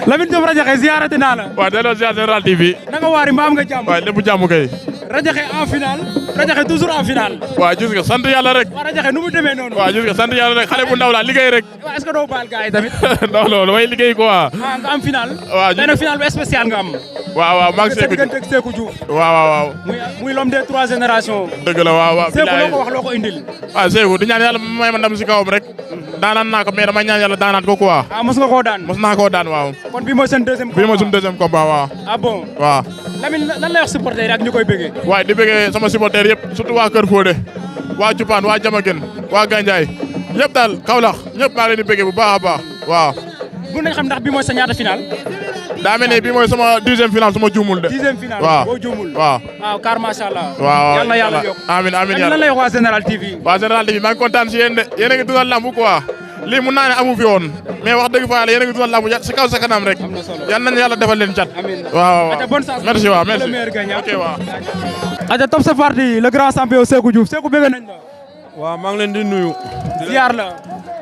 Lamine Diop Radiakhé ziarate naa la. waaw delloo ziar Général TV. naka waari mbaam nga jàmm. waaw lépp jàmm kay. Radiakhé en finale. Radiakhé toujours en finale. waaw gis nga sant yàlla rek. waaw Radiakhé nu mu demee noonu. waaw gis nga sant yàlla rek xale bu ndaw la liggéey rek. waaw est-ce que doo baal gars yi tamit. non non damay liggéey quoi. ah nga am finale. waaw mais nag finale bu spécial nga am. waaw maa ngi Sékou Diouf ak Sékou Diouf. waaw. muy l'homme des 3 générations. dëgg la waaw. Sékou loo ko wax loo ko indil. waaw Sékou di ñaan yàlla may ma ndam si kawam rek. daanaan naa ko mais dama ñaan yàlla daanaat ko quoi. ah mos nga koo daan. mos naa koo daan waaw. kon bii mooy seen deuxième combat. bii mooy suñu deuxième combat waaw. ah bon waaw. Lamine lan lay wax supporter yi ak ñu koy bëggee. waaye di bëggee sama supporter yëpp surtout waa Kër Fodé waa Cupaan waa Jamagen waa Gandiaye ñëpp daal Kaolack ñëpp maa ngi leen di bëggee bu baax a baax waaw. mën nañ xam ndax bii mooy sa ñaata final. daa mel ne bii mooy sama 10e final su ma juumul de. 10e final waaw boo juumul. waaw car macha allah. waaw yal na yàlla yokk. amiin yàlla lan lay wax waa Général TV. waa Général TV maa ngi kontaan si yéen de yéen a ngi dundal lamb quoi lii mun naa ne amu fi woon mais wax dëgg fa yàlla yéen a ngi dundal lamb si kaw sa kanam rek. am na solo yal nañu yàlla defal leen cat. amiin waaw merci waaw merci. ok waaw. aja top c'est parti le grand champion Sékou Diouf Sékou bëgg nañ la. waaw maa ngi leen di nuyu. ziar la.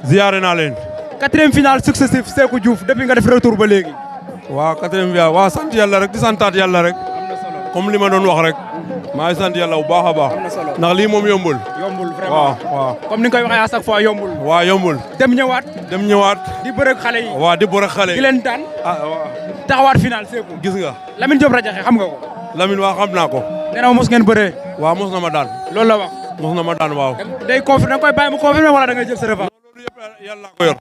ziare naa leen. 4e finale successif Sékou Diouf depuis nga def retour ba léegi. waaw 4e finale waaw sant yàlla rek di santaat yàlla rek. am na solo comme li ma doon wax rek. maa ngi sant yàlla bu baax a baax. am na solo ndax lii moom yombul. yombul vraiment waaw. comme ni nga koy waxee à chaque fois yombul. waaw yombul. dem ñëwaat. di bëreeg xale yi. waaw di bëreeg xale yi. di leen daan. waaw. taxawaat final Sékou. gis nga. Lamine Diop Radiakhé xam nga ko. Lamine waa xam naa ko. nee na ma mos ngeen bëree. waaw mos na ma daan. loolu la wax. mos na ma daan waaw. day confirmer da nga koy bàyyi mu confirmer wala da ngay jël sa revanche. loolu yëpp yàlla ko yor.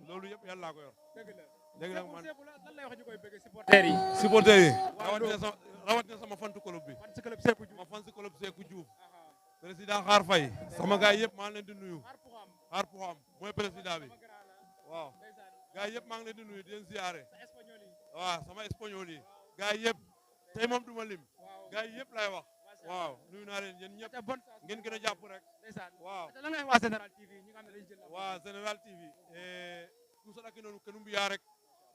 loolu yëpp yàlla ko yor. dëgg la man lan lay wax ñu koy bëgg supporter yi. supporter yi. rawatina sama fantu club bi. ma fan si club Sékou Diouf. président Xaar Faye. sama gaay yëpp maa ngi leen di nuyu. Xaar Puxam mooy président bi. waaw gaay yëpp maa ngi leen di nuyu di leen ziare. waaw sama espagnol yi. gaay yëpp tey moom du ma lim. gaay yëpp lay wax. waaw nuyu naa leen yéen ñëpp ngeen gën a jàpp rek. waaw waa Général TV waa Général TV kusaɗakinoonu kenu mbiya rek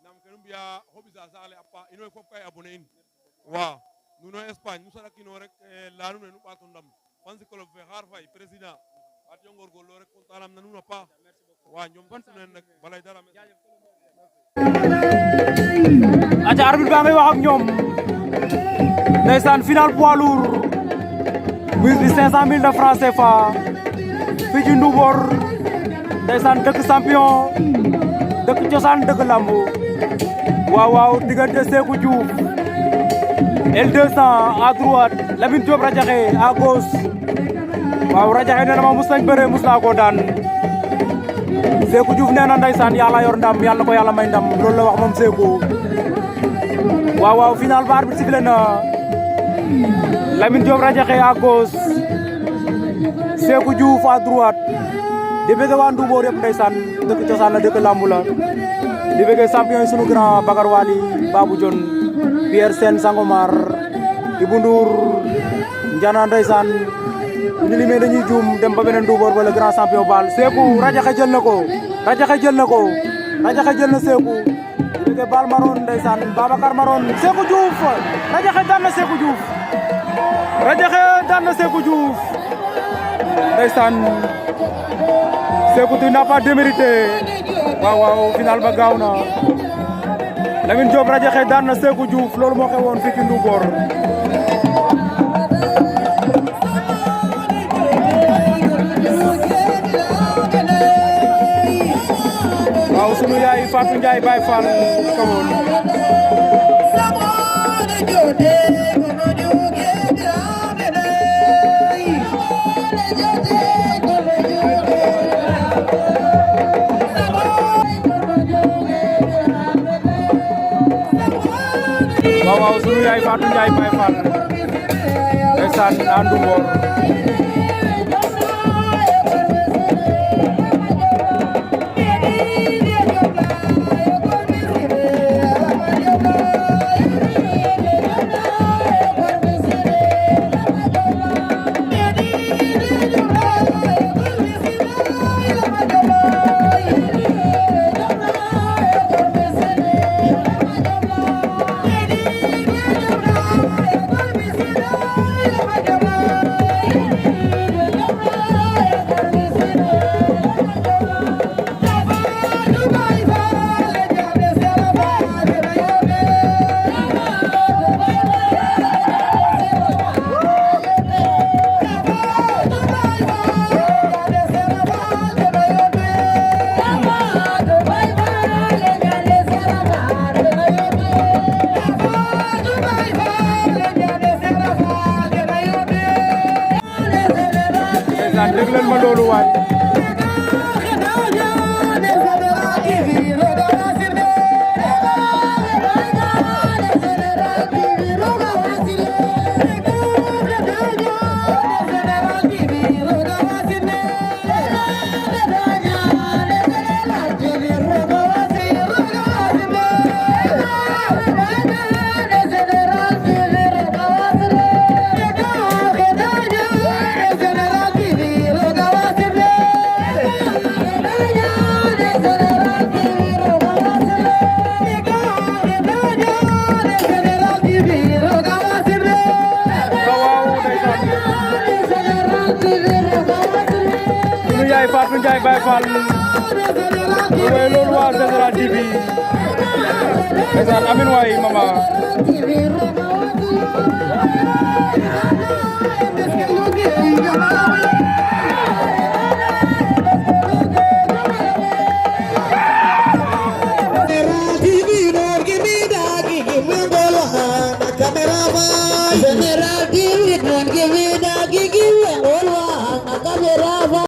nam kenu mbiya hoɓisa saxle a paax ino fop kay abonné in waaw nuno Espagne nu saɗakino rek leya nuune nu ɓaato ndam fansi club fe Xaar Faye président at yo ngorgorlo rek contanam na nuun a paax waa ñoom nen rek balay dara aca arbitre baa ngay wax ak ñoom ndeysaan final poids lourd mise bi 500 000 de francs CFA fii ci Ndoumbor ndeysaan dëkk champion dëkk cosaan dëkk lamb waaw diggante Sékou Diouf L200 à droite Lamine Diop Radiakhé à gauche waaw Radiakhé nee na ma mus nañ bëre mus naa koo daan Sékou Diouf nee na ndeysaan yàlla yor ndam yàlla ko yàlla may ndam loolu la wax moom Sékou waaw final ba arbitre sifflé na Lamine Diop Radiakhé à gauche Sékou Diouf à droite di bëgg waa Ndoumbor yëpp ndeysaan dëkk cosaan la dëkk lamb la di bëgg champion yi sunu grand Bakar Wali Babou Dione Pierre Sène Sangomar Ibou Ndour Njana ndeysaan ñu limee dañuy juum dem ba beneen Ndoumbor ba le grand champion Bal Sékou Radiakhé jël na ko Radiakhé jël na Sékou di bëgg Bal Maroon ndeysaan Babacar Maroon Sékou Diouf Radiakhé daan na Sékou Diouf Radiakhé daan na Sékou Diouf ndeysaan Sékou tu n'as pas démérité waaw final ba gaaw na Lamine Diop Radiakhé daan na Sékou Diouf loolu moo xewoon fii ci Ndoumbor waaw sunu yaay Fatou Ndiaye Baye Fall kawoon waaw sunu yaay Fatou Ndiaye Baye Fall ndeysaan na Ndoumbor yaay Fatou Ndiaye Baye Fall way loolu waa Général TV ndeysaan amin waay mama